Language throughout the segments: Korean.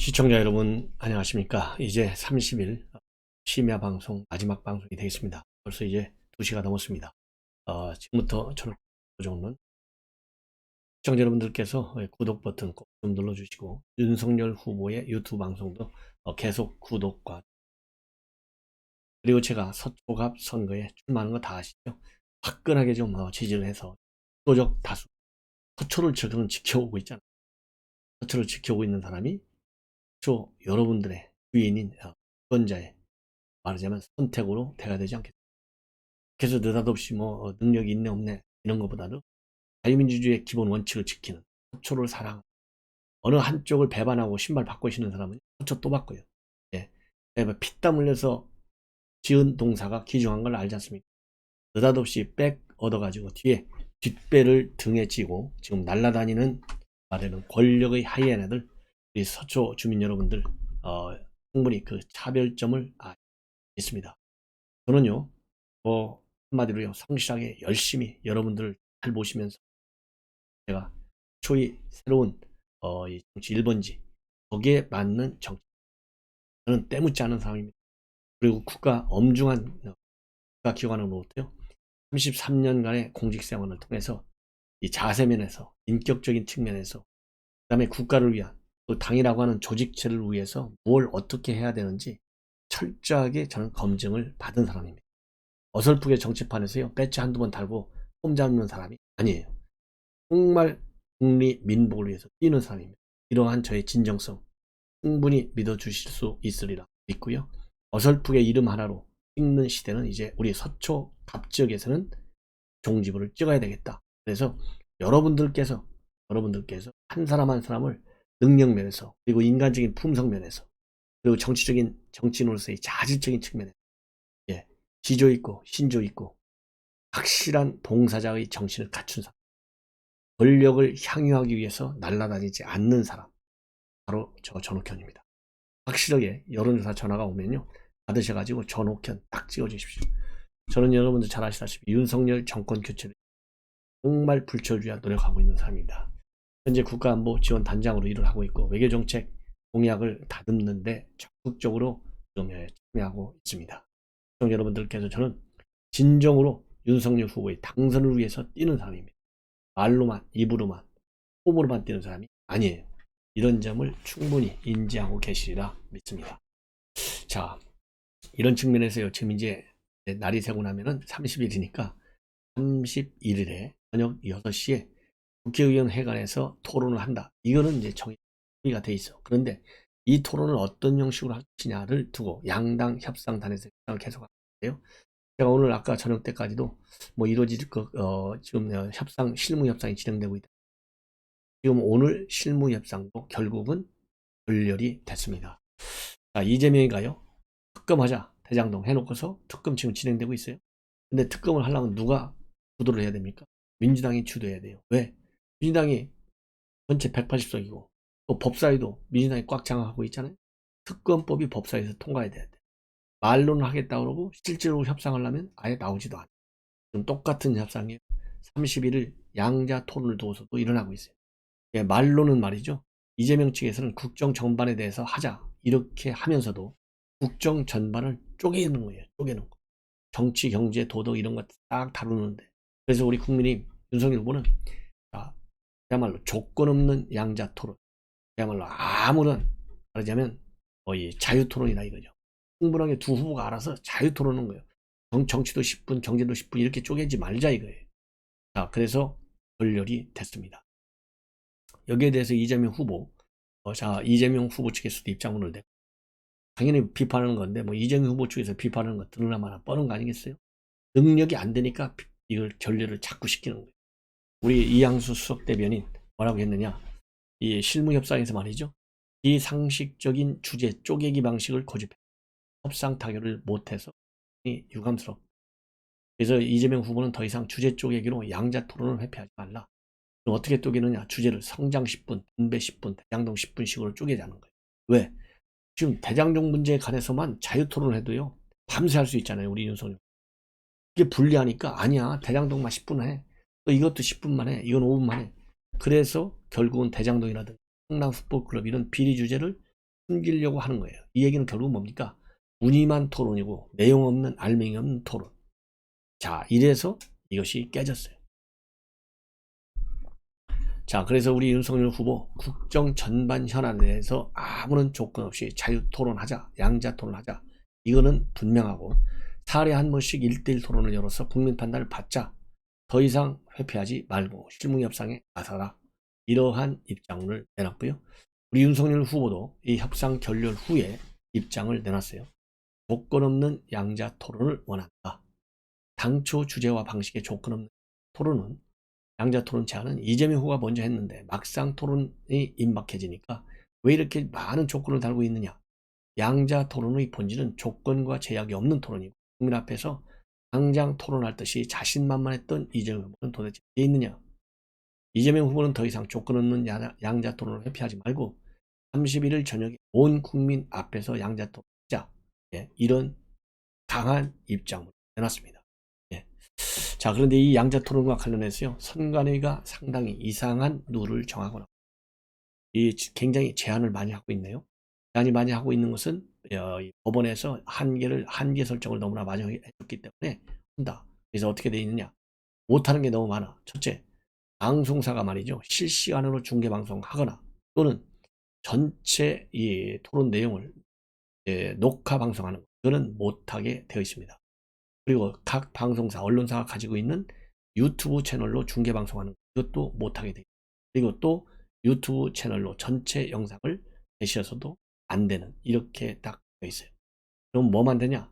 시청자 여러분 안녕하십니까. 이제 30일 심야 방송 마지막 방송이 되겠습니다. 벌써 이제 2시가 넘었습니다. 지금부터 저녁 고정은 시청자 여러분들께서 구독 버튼 꼭 좀 눌러주시고 윤석열 후보의 유튜브 방송도 계속 구독과, 그리고 제가 서초갑 선거에 출마하는 거 다 아시죠? 화끈하게 좀 지지를 해서 압도적 다수 서초를 저는 지켜오고 있잖아요. 서초를 지켜오고 있는 사람이 여러분들의 주인인 유권자의, 말하자면 선택으로 돼야 되지 않겠습니까? 그래서 느닷없이 능력이 있네 없네 이런 것보다도 자유민주주의의 기본 원칙을 지키는 서초를 사랑하는, 어느 한쪽을 배반하고 신발 바꿔 신는 사람은 서초 또 바꿔요. 예. 피땀 흘려서 지은 동사가 귀중한 걸 알지 않습니까? 느닷없이 백 얻어가지고 뒤에 뒷배를 등에 쥐고 지금 날아다니는, 말하는 권력의 하이에나들, 우리 서초 주민 여러분들 충분히 그 차별점을 있습니다. 저는요 한마디로요 성실하게 열심히 여러분들을 잘 보시면서 제가 초이 새로운 이 정치 1번지 거기에 맞는 정치, 저는 때묻지 않은 사람입니다. 그리고 국가 엄중한 국가기관으로부터요 33년간의 공직생활을 통해서 이 자세면에서, 인격적인 측면에서, 그 다음에 국가를 위한, 또 당이라고 하는 조직체를 위해서 뭘 어떻게 해야 되는지 철저하게 저는 검증을 받은 사람입니다. 어설프게 정치판에서요 배치 한두 번 달고 폼 잡는 사람이 아니에요. 정말 국리 민복을 위해서 뛰는 사람입니다. 이러한 저의 진정성 충분히 믿어주실 수 있으리라 믿고요. 어설프게 이름 하나로 찍는 시대는 이제 우리 서초 갑지역에서는 종지부를 찍어야 되겠다. 그래서 여러분들께서 한 사람 한 사람을 능력 면에서, 그리고 인간적인 품성 면에서, 그리고 정치적인 정치인으로서의 자질적인 측면에서 지조 있고 신조 있고 확실한 봉사자의 정신을 갖춘 사람, 권력을 향유하기 위해서 날아다니지 않는 사람, 바로 저 전옥현입니다. 확실하게 여론조사 전화가 오면요 받으셔가지고 전옥현 딱 찍어주십시오. 저는 여러분들 잘 아시다시피 윤석열 정권 교체를 정말 불철주야 노력하고 있는 사람입니다. 현재 국가안보 지원 단장으로 일을 하고 있고 외교정책 공약을 다듬는데 적극적으로 참여하고 있습니다. 여러분들께서 저는 진정으로 윤석열 후보의 당선을 위해서 뛰는 사람입니다. 말로만, 입으로만, 폼으로만 뛰는 사람이 아니에요. 이런 점을 충분히 인지하고 계시리라 믿습니다. 자, 이런 측면에서요 지금 이제 날이 새고 나면은 30일이니까 31일에 저녁 6시에 국회의원 회관에서 토론을 한다. 이거는 이제 정의가 돼 있어. 그런데 이 토론을 어떤 형식으로 할 것이냐를 두고 양당 협상단에서 협상을 계속 하는데요. 제가 오늘 아까 저녁 때까지도 이루어질 지금 협상, 실무 협상이 진행되고 있다. 지금 오늘 실무 협상도 결국은 결렬이 됐습니다. 자, 이재명이가요 특검하자 대장동 해놓고서 특검 지금 진행되고 있어요. 근데 특검을 하려면 누가 주도를 해야 됩니까? 민주당이 주도해야 돼요. 왜? 민주당이 전체 180석이고 또 법사위도 민주당이 꽉 장악하고 있잖아요. 특검법이 법사위에서 통과해야 돼. 말로는 하겠다 그러고 실제로 협상을 하면 아예 나오지도 않아요. 지금 똑같은 협상이에요. 31일 양자 토론을 두고서도 일어나고 있어요. 말로는 말이죠. 이재명 측에서는 국정 전반에 대해서 하자 이렇게 하면서도 국정 전반을 쪼개는 거예요. 쪼개는 거. 정치, 경제, 도덕 이런 거 딱 다루는데, 그래서 우리 국민이 윤석열 후보는 그야말로 조건 없는 양자 토론, 그야말로 아무런, 말하자면 거의 자유 토론이다 이거죠. 충분하게 두 후보가 알아서 자유 토론하는 거예요. 정치도 10분, 경제도 10분 이렇게 쪼개지 말자 이거예요. 자, 그래서 결렬이 됐습니다. 여기에 대해서 이재명 후보, 이재명 후보 측에서도 입장문을 내고 당연히 비판하는 건데 이재명 후보 측에서 비판하는 거 들으나마나 뻔한 거 아니겠어요? 능력이 안 되니까 이걸 결렬을 자꾸 시키는 거예요. 우리 이양수 수석 대변인 뭐라고 했느냐, 이 실무협상에서 말이죠, 비상식적인 주제 쪼개기 방식을 고집해 협상 타결을 못해서 유감스럽다. 그래서 이재명 후보는 더 이상 주제 쪼개기로 양자 토론을 회피하지 말라. 그럼 어떻게 쪼개느냐, 주제를 성장 10분, 분배 10분, 대장동 10분씩으로 쪼개자는 거예요. 왜? 지금 대장동 문제에 관해서만 자유 토론을 해도요 밤새 할 수 있잖아요. 우리 윤석열. 이게 불리하니까 아니야 대장동만 10분 해, 또 이것도 10분만 해, 이건 5분만 해. 그래서 결국은 대장동이라든지 성남 풋볼클럽 이런 비리 주제를 숨기려고 하는 거예요. 이 얘기는 결국 뭡니까? 무늬만 토론이고 내용 없는 알맹이 없는 토론. 자, 이래서 이것이 깨졌어요. 자, 그래서 우리 윤석열 후보 국정 전반 현안에 대해서 아무런 조건 없이 자유 토론하자, 양자 토론하자. 이거는 분명하고 사흘에 한 번씩 1대1 토론을 열어서 국민 판단을 받자. 더 이상 회피하지 말고 실무 협상에 나서라. 이러한 입장을 내놨고요. 우리 윤석열 후보도 이 협상 결렬 후에 입장을 내놨어요. 조건 없는 양자 토론을 원한다. 당초 주제와 방식의 조건 없는 토론은 양자 토론 제안은 이재명 후보가 먼저 했는데 막상 토론이 임박해지니까 왜 이렇게 많은 조건을 달고 있느냐. 양자 토론의 본질은 조건과 제약이 없는 토론이고 국민 앞에서 당장 토론할 듯이 자신만만했던 이재명 후보는 도대체 어디에 있느냐. 이재명 후보는 더 이상 조건 없는 양자 토론을 회피하지 말고 31일 저녁에 온 국민 앞에서 양자 토론하자. 예, 이런 강한 입장을 내놨습니다. 예. 자, 그런데 이 양자 토론과 관련해서요, 선관위가 상당히 이상한 룰을 정하거나 굉장히 제한을 많이 하고 있네요. 제한이 많이 하고 있는 것은 법원에서 한계 설정을 너무나 많이 해줬기 때문에 한다. 그래서 어떻게 되어 있느냐? 못하는 게 너무 많아. 첫째, 방송사가 말이죠, 실시간으로 중계 방송하거나 또는 전체 이 토론 내용을 녹화 방송하는 것, 이거는 못하게 되어 있습니다. 그리고 각 방송사, 언론사가 가지고 있는 유튜브 채널로 중계 방송하는 것, 이것도 못하게 되어 있습니다. 그리고 또 유튜브 채널로 전체 영상을 게시해서도 안 되는, 이렇게 딱 되어 있어요. 그럼 뭐만 되냐?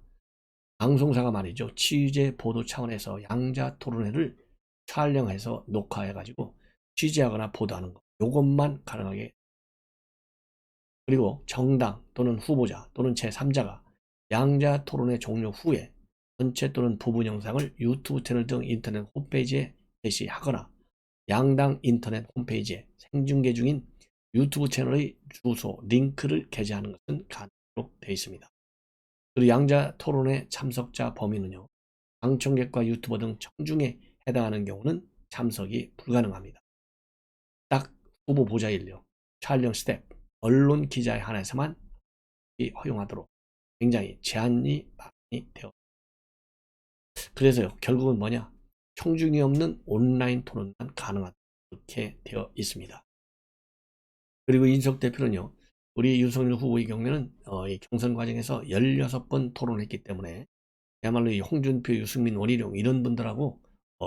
방송사가 말이죠, 취재 보도 차원에서 양자 토론회를 촬영해서 녹화해가지고 취재하거나 보도하는 것, 요것만 가능하게. 그리고 정당 또는 후보자 또는 제3자가 양자 토론회 종료 후에 전체 또는 부분 영상을 유튜브 채널 등 인터넷 홈페이지에 게시하거나 양당 인터넷 홈페이지에 생중계 중인 유튜브 채널의 주소, 링크를 게재하는 것은 가능하도록 되어 있습니다. 그리고 양자 토론회 참석자 범위는요, 방청객과 유튜버 등 청중에 해당하는 경우는 참석이 불가능합니다. 딱 후보 보좌 인력, 촬영 스텝, 언론 기자에 한해서만 허용하도록 굉장히 제한이 많이 되어. 그래서요, 결국은 뭐냐? 청중이 없는 온라인 토론만 가능하다, 이렇게 되어 있습니다. 그리고 이준석 대표는요, 우리 윤석열 후보의 경우에는 이 경선 과정에서 16번 토론했기 때문에 그야말로 이 홍준표, 유승민, 원희룡 이런 분들하고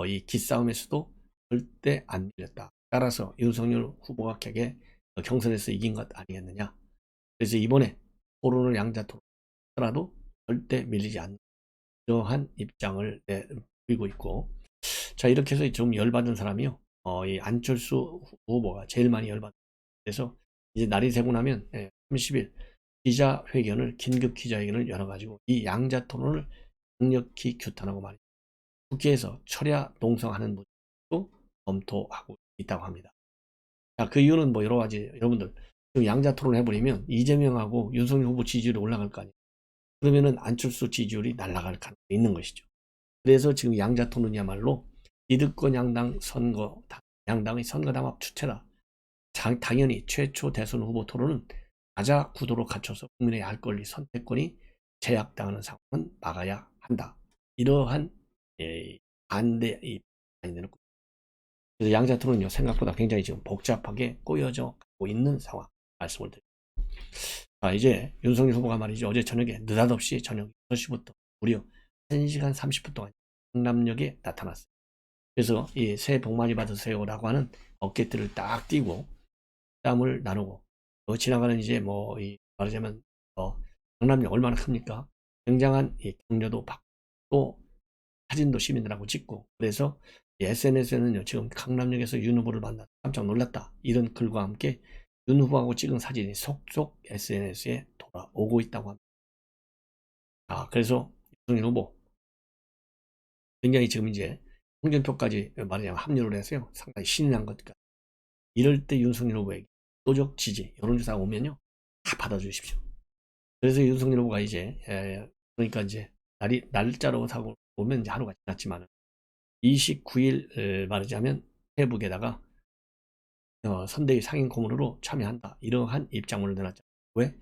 이 기싸움에서도 절대 안 밀렸다. 따라서 윤석열 후보가 격에 경선에서 이긴 것 아니겠느냐. 그래서 이번에 토론을 양자 토론하더라도 절대 밀리지 않는 이러한 입장을 보이고 있고, 자, 이렇게 해서 좀 열받은 사람이요, 이 안철수 후보가 제일 많이 열받은. 그래서 이제 날이 새고 나면 30일 긴급 기자회견을 열어가지고 이 양자 토론을 강력히 규탄하고 말이죠, 국회에서 철야 농성하는 문제도 검토하고 있다고 합니다. 자, 그 이유는 뭐 여러 가지. 여러분들 양자 토론을 해버리면 이재명하고 윤석열 후보 지지율이 올라갈 거 아니에요. 그러면은 안철수 지지율이 날아갈 가능성이 있는 것이죠. 그래서 지금 양자 토론이야말로 기득권 양당 양당의 선거담합 주체다. 당연히 최초 대선 후보 토론은 가자 구도로 갖춰서 국민의 알 권리 선택권이 제약당하는 상황은 막아야 한다. 이러한 반대 많이 내놓고, 그래서 양자 토론은요, 생각보다 굉장히 지금 복잡하게 꼬여져 가고 있는 상황 말씀을 드립니다. 자, 이제 윤석열 후보가 말이죠, 어제 저녁에 느닷없이 저녁 6시부터 무려 1시간 30분 동안 강남역에 나타났어요. 그래서 이 새해 복 많이 받으세요라고 하는 어깨들을 딱 띄고 땀을 나누고, 지나가는 이제 말하자면 강남역 얼마나 큽니까? 굉장한 격려도 받고 또 사진도 시민들하고 찍고, 그래서 SNS에는요, 지금 강남역에서 윤 후보를 만나 깜짝 놀랐다, 이런 글과 함께 윤 후보하고 찍은 사진이 속속 SNS에 돌아오고 있다고 합니다. 그래서 윤석열 후보 굉장히 지금 이제 홍준표까지 말하자면 합류를 해서요, 상당히 신이 난 것 같아요. 이럴 때 윤석열 후보에게 도적 지지, 여론조사가 오면요, 다 받아주십시오. 그래서 윤석열 후보가 이제 그러니까 이제 날짜로 사고 보면 이제 하루가 지났지만 29일 말하자면 페북에다가 선대위 상임 고문으로 참여한다, 이러한 입장문을 내놨죠. 왜?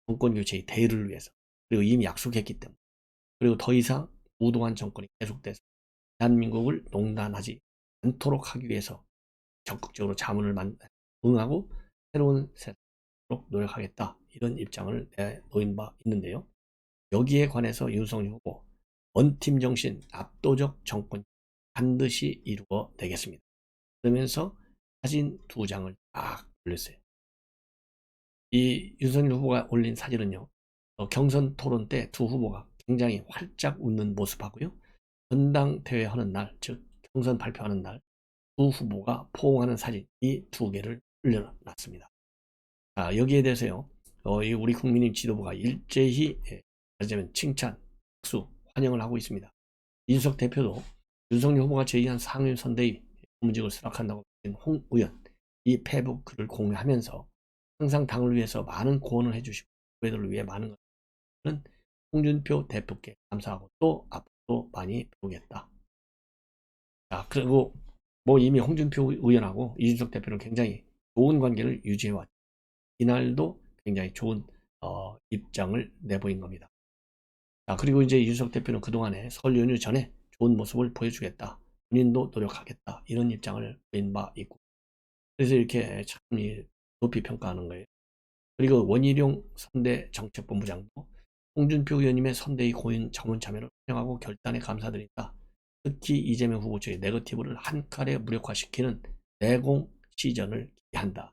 정권교체의 대의를 위해서, 그리고 이미 약속했기 때문에, 그리고 더 이상 무도한 정권이 계속돼서 대한민국을 농단하지 않도록 하기 위해서 적극적으로 자문을 응하고 새로운 세상으로 노력하겠다, 이런 입장을 내놓은 바 있는데요. 여기에 관해서 윤석열 후보 원팀 정신, 압도적 정권 반드시 이루어내겠습니다. 그러면서 사진 2장을 딱 올렸어요. 이 윤석열 후보가 올린 사진은요, 경선 토론 때 두 후보가 굉장히 활짝 웃는 모습하고요, 전당대회 하는 날, 즉 경선 발표하는 날 두 후보가 포옹하는 사진, 이 2개를 올려놨습니다. 자, 여기에 대해서요, 우리 국민의힘 지도부가 일제히 말하자면 칭찬, 박수, 환영을 하고 있습니다. 이준석 대표도 윤석열 후보가 제의한 상임 선대위 고문직을 수락한다고 밝힌 홍 의원, 이 페이북 글을 공유하면서 항상 당을 위해서 많은 고언을 해주시고 후배들을 위해 많은 것은 홍준표 대표께 감사하고 또 앞으로 많이 배우겠다. 자, 그리고 뭐 이미 홍준표 의원하고 이준석 대표는 굉장히 좋은 관계를 유지해왔죠. 이날도 굉장히 좋은 입장을 내보인 겁니다. 자, 그리고 이제 이준석 대표는 그동안에 설 연휴 전에 좋은 모습을 보여주겠다, 본인도 노력하겠다, 이런 입장을 보인 바 있고, 그래서 이렇게 참 높이 평가하는 거예요. 그리고 원희룡 선대 정책본부장도 홍준표 의원님의 선대위 고인 정원 참여를 환영하고 결단에 감사드린다. 특히 이재명 후보 측의 네거티브를 한 칼에 무력화시키는 내공 시전을 기대한다.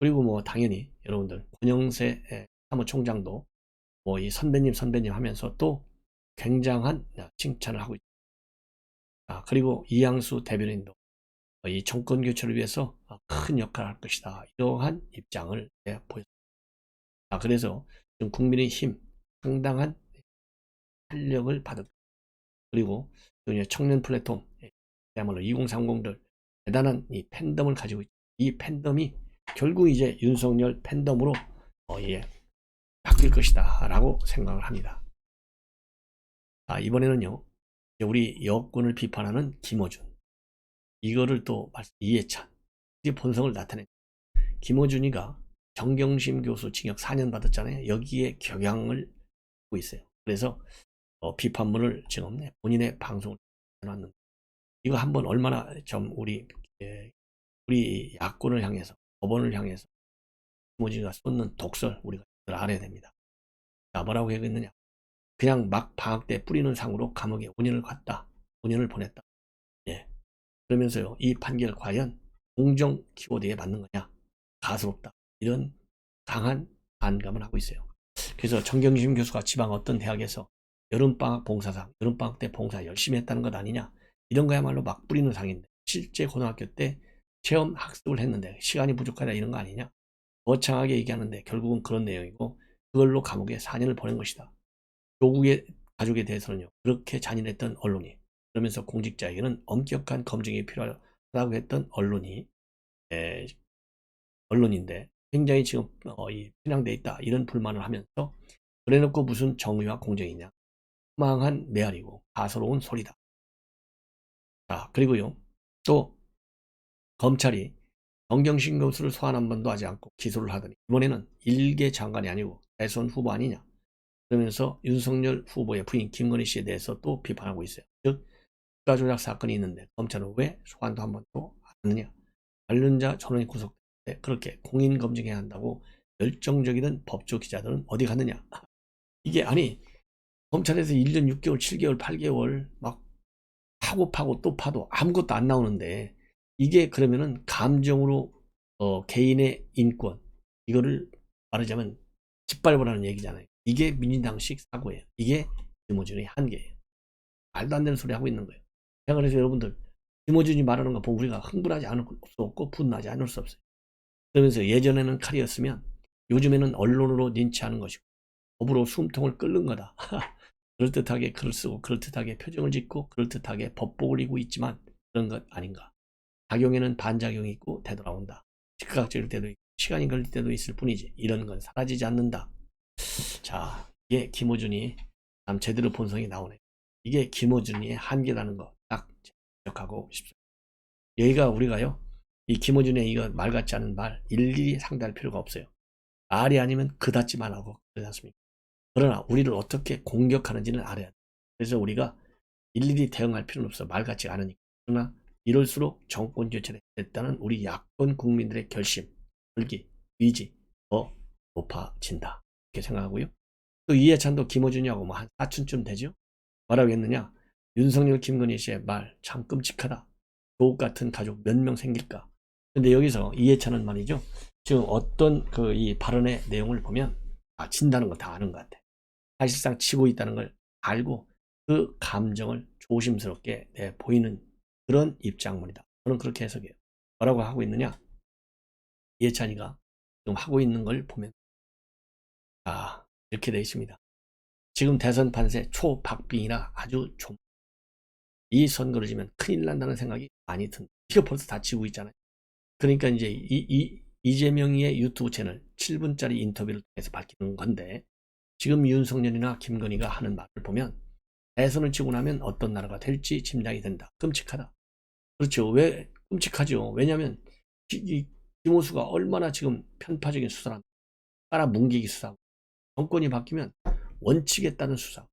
그리고 뭐 당연히 여러분들 권영세 사무총장도 뭐 이 선배님 하면서 또 굉장한 칭찬을 하고 있다. 그리고 이양수 대변인도 이 정권 교체를 위해서 큰 역할을 할 것이다, 이러한 입장을 보였습니다. 그래서 지금 국민의힘 상당한 활력을 받은, 그리고 청년 플랫폼, 그야말로 2030들 대단한 이 팬덤을 가지고 있죠. 이 팬덤이 결국 이제 윤석열 팬덤으로 바뀔 것이다 라고 생각을 합니다. 이번에는요, 우리 여권을 비판하는 김어준, 이거를 또 이해찬, 이 본성을 나타낸 김어준이가 정경심 교수 징역 4년 받았잖아요. 여기에 격양을 하고 있어요. 그래서 비판문을 지금 본인의 방송을 해놨는데, 이거 한번 얼마나 좀 우리 야권을 향해서, 법원을 향해서 김어준이가 쏟는 독설 우리가 알아야 됩니다. 자, 뭐라고 얘기했느냐? 그냥 막 방학 때 뿌리는 상으로 감옥에 5년을 갔다, 5년을 보냈다. 그러면서요, 이 판결 과연 공정 키워드에 맞는 거냐? 가스롭다, 이런 강한 반감을 하고 있어요. 그래서 정경심 교수가 지방 어떤 대학에서 여름방학 봉사상, 여름방학 때 봉사 열심히 했다는 것 아니냐, 이런 거야말로 막 뿌리는 상인데, 실제 고등학교 때 체험 학습을 했는데 시간이 부족하다, 이런 거 아니냐, 거창하게 얘기하는데 결국은 그런 내용이고, 그걸로 감옥에 4년을 보낸 것이다. 조국의 가족에 대해서는요, 그렇게 잔인했던 언론이, 그러면서 공직자에게는 엄격한 검증이 필요하다고 했던 언론인데 굉장히 지금 편향돼 있다, 이런 불만을 하면서, 그래놓고 무슨 정의와 공정이냐, 망한 메아리고 가소로운 소리다. 자, 그리고요, 또 검찰이 정경심 교수를 소환 한 번도 하지 않고 기소를 하더니 이번에는 일개 장관이 아니고 대선 후보 아니냐, 그러면서 윤석열 후보의 부인 김건희 씨에 대해서 또 비판하고 있어요. 즉 국가조작 사건이 있는데 검찰은 왜 소환도 한 번도 안 하느냐, 관련자 전원이 구속될 때 그렇게 공인검증해야 한다고 열정적이던 법조 기자들은 어디 갔느냐. 이게 아니, 검찰에서 1년 6개월 7개월 8개월 막 파고 또 파도 아무것도 안 나오는데, 이게 그러면은 감정으로 개인의 인권, 이거를 말하자면 짓밟으라는 얘기잖아요. 이게 민주당식 사고예요. 이게 김어준의 한계예요. 말도 안 되는 소리 하고 있는 거예요. 제가 그래서 여러분들 김어준이 말하는 거 보고 우리가 흥분하지 않을 수 없고 분노하지 않을 수 없어요. 그러면서 예전에는 칼이었으면 요즘에는 언론으로 린치하는 것이고 법으로 숨통을 끓는 거다. 그럴듯하게 글을 쓰고 그럴듯하게 표정을 짓고 그럴듯하게 법복을 입고 있지만 그런 것 아닌가. 작용에는 반작용이 있고 되돌아온다. 즉각적일 때도 있고 시간이 걸릴 때도 있을 뿐이지 이런 건 사라지지 않는다. 자, 이게 김어준이 참 제대로 본성이 나오네. 이게 김어준이의 한계라는 거 딱 기억하고 싶습니다. 여기가 우리가요, 이 김어준의 이거 말 같지 않은 말 일일이 상대할 필요가 없어요. 말이 아니면 그다지만 하고 그렇지 않습니까? 그러나 우리를 어떻게 공격하는지는 알아야 돼. 그래서 우리가 일일이 대응할 필요는 없어. 말 같지 않으니까. 그러나 이럴수록 정권 교체가 됐다는 우리 야권 국민들의 결심, 결기, 의지 더 높아진다. 이렇게 생각하고요. 또 이해찬도 김어준이하고 뭐 한 사촌쯤 되죠? 뭐라고 했느냐? 윤석열, 김건희 씨의 말 참 끔찍하다. 조국 같은 가족 몇 명 생길까? 근데 여기서 이해찬은 말이죠. 지금 어떤 그 이 발언의 내용을 보면 진다는 거 다 아는 것 같아. 사실상 치고 있다는 걸 알고 그 감정을 조심스럽게 보이는 그런 입장문이다. 저는 그렇게 해석해요. 뭐라고 하고 있느냐? 이해찬이가 지금 하고 있는 걸 보면 이렇게 되어 있습니다. 지금 대선 판세 초박빙이라 아주 좀 이 선거를 지면 큰일 난다는 생각이 많이 듭니다. 이거 벌써 다 지고 있잖아요. 그러니까 이제 이재명의 유튜브 채널 7분짜리 인터뷰를 통해서 밝히는 건데 지금 윤석열이나 김건희가 하는 말을 보면 대선을 치고 나면 어떤 나라가 될지 짐작이 된다. 끔찍하다. 그렇죠. 왜 끔찍하죠? 왜냐하면 김호수가 얼마나 지금 편파적인 수사를 합니다. 깔아뭉개기 수사하고 정권이 바뀌면 원칙에 따른 수사,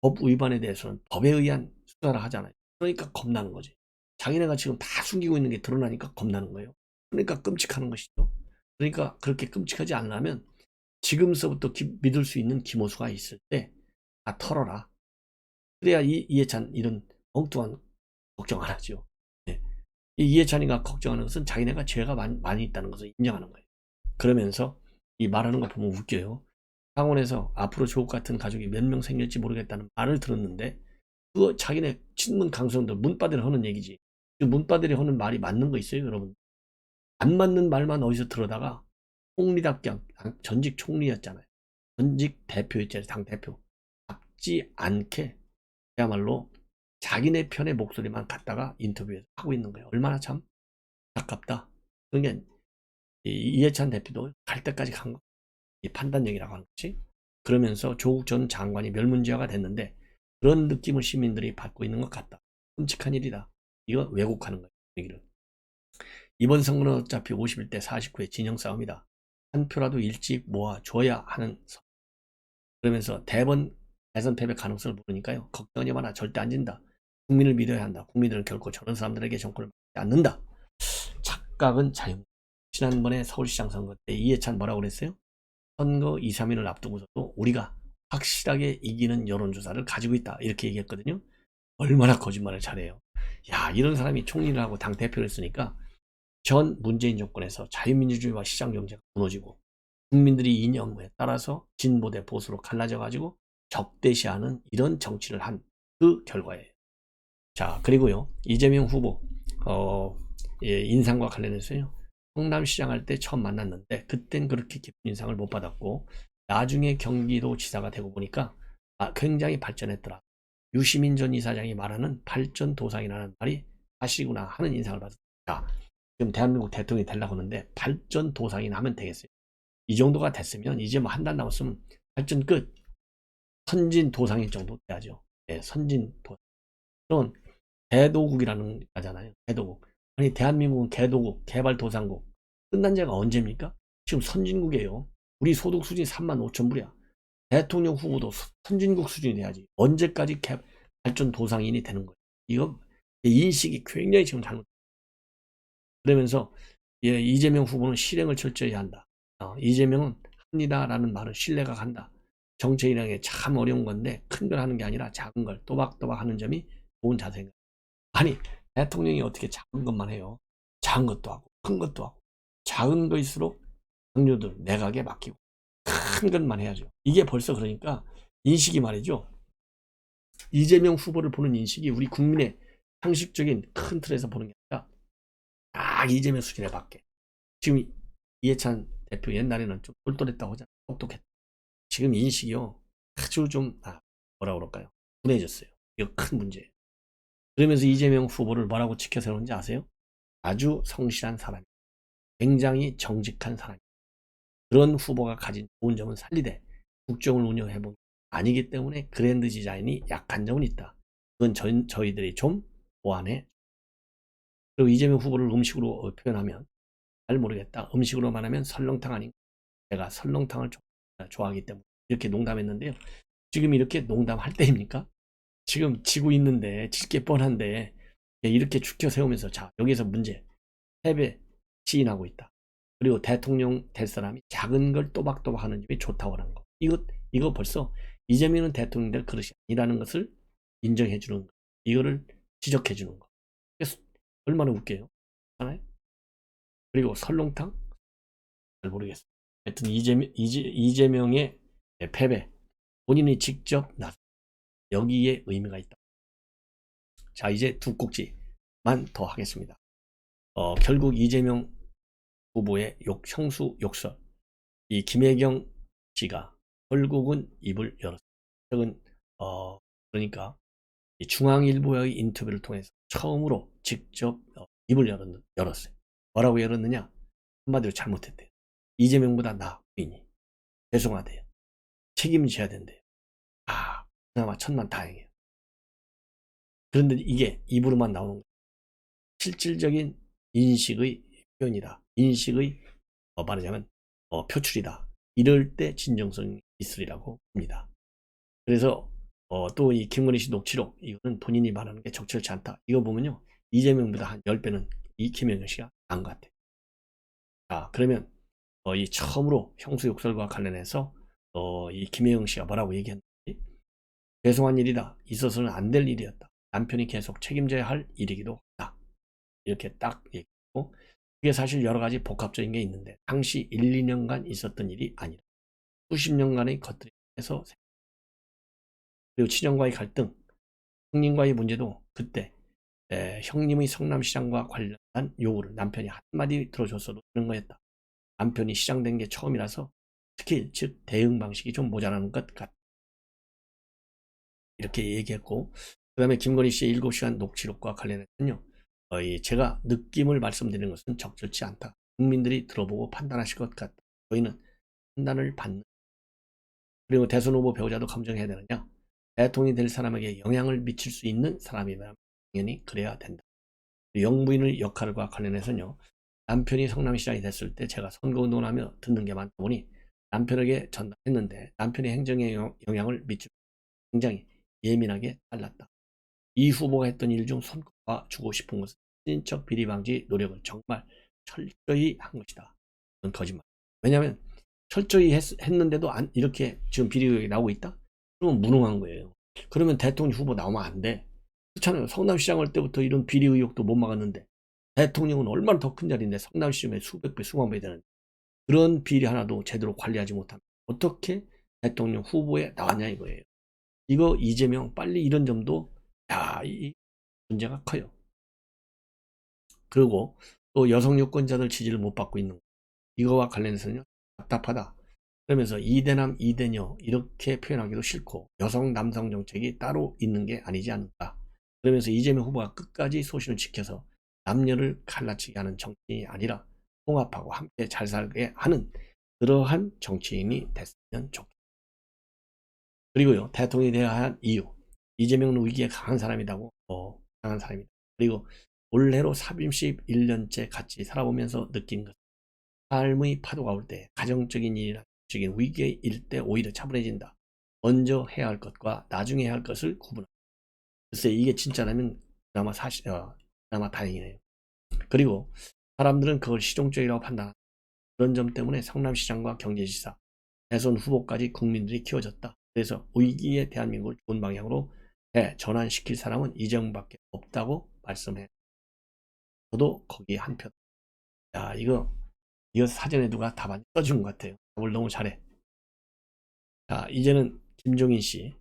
법 위반에 대해서는 법에 의한 수사를 하잖아요. 그러니까 겁나는 거지. 자기네가 지금 다 숨기고 있는 게 드러나니까 겁나는 거예요. 그러니까 끔찍하는 것이죠. 그러니까 그렇게 끔찍하지 않으면 지금서부터 믿을 수 있는 김호수가 있을 때 다 털어라. 그래야 이해찬 이런 엉뚱한 걱정 안 하죠. 네. 이 이해찬이가 걱정하는 것은 자기네가 죄가 많이 있다는 것을 인정하는 거예요. 그러면서 이 말하는 거 보면 웃겨요. 창원에서 앞으로 조국 같은 가족이 몇 명 생길지 모르겠다는 말을 들었는데 그거 자기네 친문 강성들 문바들이 하는 얘기지. 그 문바들이 하는 말이 맞는 거 있어요, 여러분? 안 맞는 말만 어디서 들어다가 총리답게 전직 총리였잖아요. 전직 대표였잖아요, 당대표. 답지 않게 그야말로 자기네 편의 목소리만 갖다가 인터뷰에서 하고 있는 거예요. 얼마나 참 아깝다. 그러니까 이해찬 대표도 갈 때까지 간 거. 이 판단력이라고 하는 것이. 그러면서 조국 전 장관이 멸문지화가 됐는데 그런 느낌을 시민들이 받고 있는 것 같다. 끔찍한 일이다. 이거 왜곡하는 거예요. 얘기를. 이번 선거는 어차피 51대 49의 진영 싸움이다. 한 표라도 일찍 모아줘야 하는 선거. 그러면서 대선 패배 가능성을 모르니까요. 걱정하지 마라. 절대 안 진다. 국민을 믿어야 한다. 국민들은 결코 저런 사람들에게 정권을 맡지 않는다. 착각은 자유. 지난번에 서울시장 선거 때 이해찬 뭐라고 그랬어요? 선거 2, 3일을 앞두고서도 우리가 확실하게 이기는 여론조사를 가지고 있다. 이렇게 얘기했거든요. 얼마나 거짓말을 잘해요. 야, 이런 사람이 총리를 하고 당대표를 했으니까 전 문재인 정권에서 자유민주주의와 시장경제가 무너지고 국민들이 이념에 따라서 진보 대 보수로 갈라져 가지고 적대시하는 이런 정치를 한 그 결과예요. 자, 그리고요. 이재명 후보 인상과 관련해서요. 성남시장 할 때 처음 만났는데 그땐 그렇게 깊은 인상을 못 받았고 나중에 경기도지사가 되고 보니까 굉장히 발전했더라. 유시민 전 이사장이 말하는 발전도상이라는 말이 사실이구나 하는 인상을 받았다. 지금 대한민국 대통령이 되려고 하는데 발전도상이나 하면 되겠어요. 이 정도가 됐으면 이제 뭐 한 달 남았으면 발전 끝. 선진도상인 정도 돼야죠. 네, 선진도상. 그런 개도국이라는 거잖아요. 개도국. 아니 대한민국은 개도국, 개발도상국. 끝난 지가 언제입니까? 지금 선진국이에요. 우리 소득 수준이 35,000불이야. 대통령 후보도 선진국 수준이 돼야지. 언제까지 발전도상인이 되는 거예요. 이거 인식이 굉장히 지금 잘못. 그러면서 이재명 후보는 실행을 철저히 한다. 이재명은 합니다라는 말은 신뢰가 간다. 정책이라는 게 참 어려운 건데 큰 걸 하는 게 아니라 작은 걸 또박또박 하는 점이 좋은 자세인가. 아니 대통령이 어떻게 작은 것만 해요. 작은 것도 하고 큰 것도 하고 작은 거일수록 당뇨들 내각에 맡기고 큰 것만 해야죠. 이게 벌써 그러니까 인식이 말이죠. 이재명 후보를 보는 인식이 우리 국민의 상식적인 큰 틀에서 보는 게 아니라 딱 이재명 수준에 밖에. 지금 이해찬 대표 옛날에는 좀 똘똘했다고 하잖아요. 똑똑했다. 지금 인식이요. 아주 좀 뭐라 그럴까요? 분해졌어요. 이거 큰 문제예요. 그러면서 이재명 후보를 뭐라고 지켜 세우는지 아세요? 아주 성실한 사람, 굉장히 정직한 사람. 그런 후보가 가진 좋은 점은 살리되 국정을 운영해본 아니기 때문에 그랜드 디자인이 약한 점은 있다. 그건 저희들이 좀 보완해. 그리고 이재명 후보를 음식으로 표현하면 잘 모르겠다. 음식으로 말하면 설렁탕 아닌가. 제가 설렁탕을 좋아하기 때문에 이렇게 농담했는데요. 지금 이렇게 농담할 때입니까? 지금 지고 있는데, 질 게 뻔한데, 이렇게 죽여 세우면서, 자, 여기서 문제. 패배 시인하고 있다. 그리고 대통령 될 사람이 작은 걸 또박또박 하는 집이 좋다고 하는 거. 이거 벌써 이재명은 대통령 될 그릇이 아니라는 것을 인정해 주는 거. 이거를 지적해 주는 거. 그래서 얼마나 웃겨요. 하나요? 그리고 설렁탕? 잘 모르겠어요. 하여튼 이재명의 패배. 본인이 직접 나서 여기에 의미가 있다. 자, 이제 두 꼭지만 더 하겠습니다. 결국 이재명 후보의 형수 욕설. 이 김혜경 씨가 결국은 입을 열었습니다. 최근 그러니까 이 중앙일보의 인터뷰를 통해서 처음으로 직접 입을 열었어요. 뭐라고 열었느냐? 한마디로 잘못했대요. 이재명보다 나 부인이 죄송하대요. 책임져야 된대요. 아, 그나마 천만 다행이에요. 그런데 이게 입으로만 나오는 거예요. 실질적인 인식의 표현이다. 인식의 말하자면 표출이다. 이럴 때 진정성이 있으리라고 봅니다. 그래서 또 이 김건희 씨 녹취록, 이거는 본인이 말하는 게 적절치 않다. 이거 보면요, 이재명보다 한 10배는 이 김혜경 씨가 나은 것 같아요. 자, 그러면 이 처음으로 형수 욕설과 관련해서 이 김혜경 씨가 뭐라고 얘기했는지. 죄송한 일이다. 있어서는 안 될 일이었다. 남편이 계속 책임져야 할 일이기도 하다. 이렇게 딱 얘기했고, 그게 사실 여러 가지 복합적인 게 있는데, 당시 1, 2년간 있었던 일이 아니라 수십 년간의 것들이 해서, 그리고 친형과의 갈등, 형님과의 문제도 그때 형님의 성남시장과 관련한 요구를 남편이 한마디 들어줬어도 되는 거였다. 남편이 시장된 게 처음이라서 스킬, 즉 대응 방식이 좀 모자라는 것 같다. 이렇게 얘기했고, 그 다음에 김건희 씨의 7시간 녹취록과 관련해서는요, 제가 느낌을 말씀드리는 것은 적절치 않다. 국민들이 들어보고 판단하실 것 같다. 저희는 판단을 받는. 그리고 대선 후보 배우자도 감정해야 되느냐? 대통령이 될 사람에게 영향을 미칠 수 있는 사람이면 당연히 그래야 된다. 영부인의 역할과 관련해서는요, 남편이 성남시장이 됐을 때 제가 선거운동을 하며 듣는 게 많다 보니 남편에게 전달했는데 남편의 행정에 영향을 미치고 굉장히 예민하게 달랐다. 이 후보가 했던 일 중 손꼽아 주고 싶은 것은 친인척 비리 방지 노력을 정말 철저히 한 것이다. 그건 거짓말. 왜냐하면 철저히 했는데도 이렇게 지금 비리 의혹이 나오고 있다? 그러면 무능한 거예요. 그러면 대통령 후보 나오면 안 돼. 그렇잖아요. 성남시장 할 때부터 이런 비리 의혹도 못 막았는데 대통령은 얼마나 더 큰 자리인데 성남시장에 수백 배, 수만 배 되는 그런 비리 하나도 제대로 관리하지 못하면 어떻게 대통령 후보에 나왔냐 이거예요. 이거 이재명 빨리 이런 점도 이 문제가 커요. 그리고 또 여성 유권자들 지지를 못 받고 있는 거. 이거와 관련해서는 답답하다. 그러면서 이대남 이대녀 이렇게 표현하기도 싫고 여성 남성 정책이 따로 있는 게 아니지 않을까. 그러면서 이재명 후보가 끝까지 소신을 지켜서 남녀를 갈라치게 하는 정치인이 아니라 통합하고 함께 잘 살게 하는 그러한 정치인이 됐으면 좋겠다. 그리고요, 대통령이 되어야 할 이유. 이재명은 위기에 강한 사람이라고, 강한 사람이다. 그리고 올해로 31년째 같이 살아보면서 느낀 것. 삶의 파도가 올 때, 가정적인 일이나 적인 위기의 일 때 오히려 차분해진다. 먼저 해야 할 것과 나중에 해야 할 것을 구분한다. 글쎄, 이게 진짜라면 그나마 그나마 다행이네요. 그리고 사람들은 그걸 실용적이라고 판단한다. 그런 점 때문에 성남시장과 경제지사, 대선 후보까지 국민들이 키워졌다. 그래서 위기에 대한민국을 좋은 방향으로 전환시킬 사람은 이재명밖에 없다고 말씀해. 저도 거기에 한 표. 야, 이거 사전에 누가 답안 써준 것 같아요. 답을 너무 잘해. 자, 이제는 김종인 씨.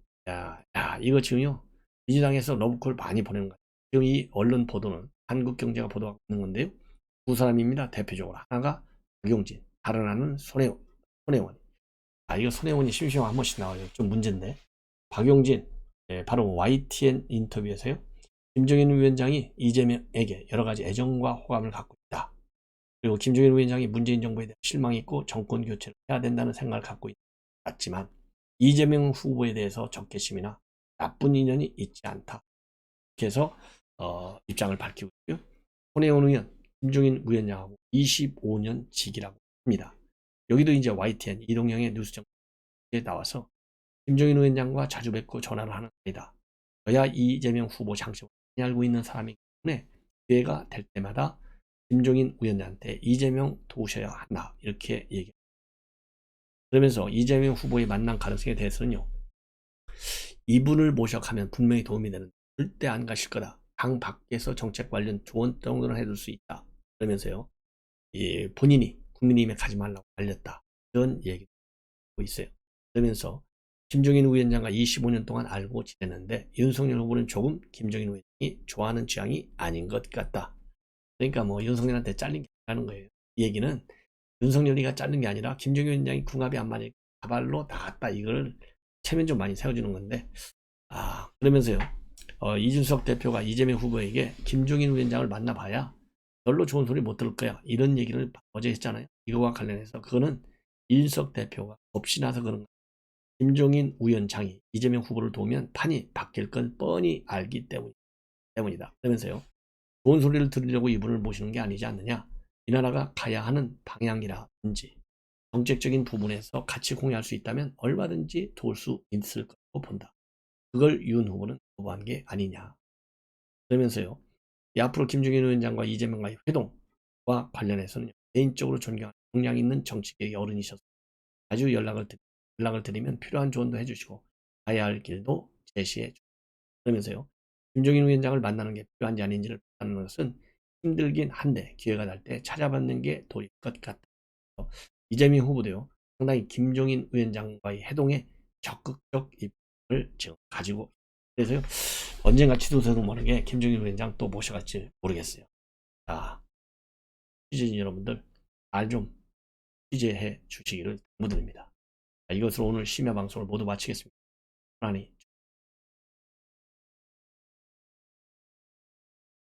이거 지금요, 민주당에서 러브콜 많이 보내는 것 같아요. 지금 이 언론 보도는 한국경제가 보도하고 있는 건데요. 두 사람입니다. 대표적으로. 하나가 박용진, 다른 하나는 손혜원. 이거 손혜원이 심심하면 한 번씩 나와요. 좀 문제인데. 박용진, 바로 YTN 인터뷰에서요. 김종인 위원장이 이재명에게 여러 가지 애정과 호감을 갖고 있다. 그리고 김종인 위원장이 문재인 정부에 대해 실망이 있고 정권 교체를 해야 된다는 생각을 갖고 있는 것 같지만 이재명 후보에 대해서 적개심이나 나쁜 인연이 있지 않다. 이렇게 해서 입장을 밝히고 있고요. 손혜원 의원, 김종인 위원장하고 25년 직이라고 합니다. 여기도 이제 YTN 이동영의 뉴스정 나와서 김종인 위원장과 자주 뵙고 전화를 하는 사이다. 저야 이재명 후보 장점을 많이 알고 있는 사람이기 때문에 기회가 될 때마다 김종인 위원장한테 이재명 도우셔야 한다 이렇게 얘기합니다. 그러면서 이재명 후보의 만난 가능성에 대해서는요. 이분을 모셔가면 분명히 도움이 되는데 절대 안 가실 거다. 당 밖에서 정책 관련 조언 정도는 해줄 수 있다. 그러면서요. 본인이 국민의힘에 가지 말라고 알렸다. 이런 얘기도 하고 있어요. 그러면서 김종인 위원장과 25년 동안 알고 지냈는데 윤석열 후보는 조금 김종인 위원장이 좋아하는 취향이 아닌 것 같다. 그러니까 뭐 윤석열한테 잘린 게 아니라는 거예요. 이 얘기는 윤석열이가 자른 게 아니라 김종인 위원장이 궁합이 안 맞으니까 다발로 나갔다. 이걸 체면좀 많이 세워주는 건데 그러면서요. 이준석 대표가 이재명 후보에게 김종인 위원장을 만나봐야 별로 좋은 소리 못 들을 거야. 이런 얘기를 어제 했잖아요. 이거와 관련해서 그거는 이준석 대표가 겁이 나서 그런 거예요. 김종인 위원장이 이재명 후보를 도우면 판이 바뀔 건 뻔히 알기 때문이다. 그러면서요. 좋은 소리를 들으려고 이분을 모시는 게 아니지 않느냐. 이 나라가 가야 하는 방향이라든지 정책적인 부분에서 같이 공유할 수 있다면 얼마든지 도울 수 있을 거라고 본다. 그걸 윤 후보는 거부한 게 아니냐. 그러면서요. 앞으로 김종인 위원장과 이재명과의 회동과 관련해서는 개인적으로 존경하는 역량 있는 정치계의 어른이셔서 자주 연락을 드리면 필요한 조언도 해주시고 가야 할 길도 제시해 주고 그러면서요. 김종인 위원장을 만나는 게 필요한지 아닌지를 판단하는 것은 힘들긴 한데 기회가 날 때 찾아받는 게 도리일 것 같다. 이재명 후보도요. 상당히 김종인 위원장과의 해동에 적극적 입장을 지금 가지고 그래서요. 언젠가 지도자도 모르게 김종인 위원장 또 모셔갈지 모르겠어요. 자, 취재진 여러분들 잘 좀 취재해 주시기를 당부드립니다. 이것으로 오늘 심야 방송을 모두 마치겠습니다. 하나님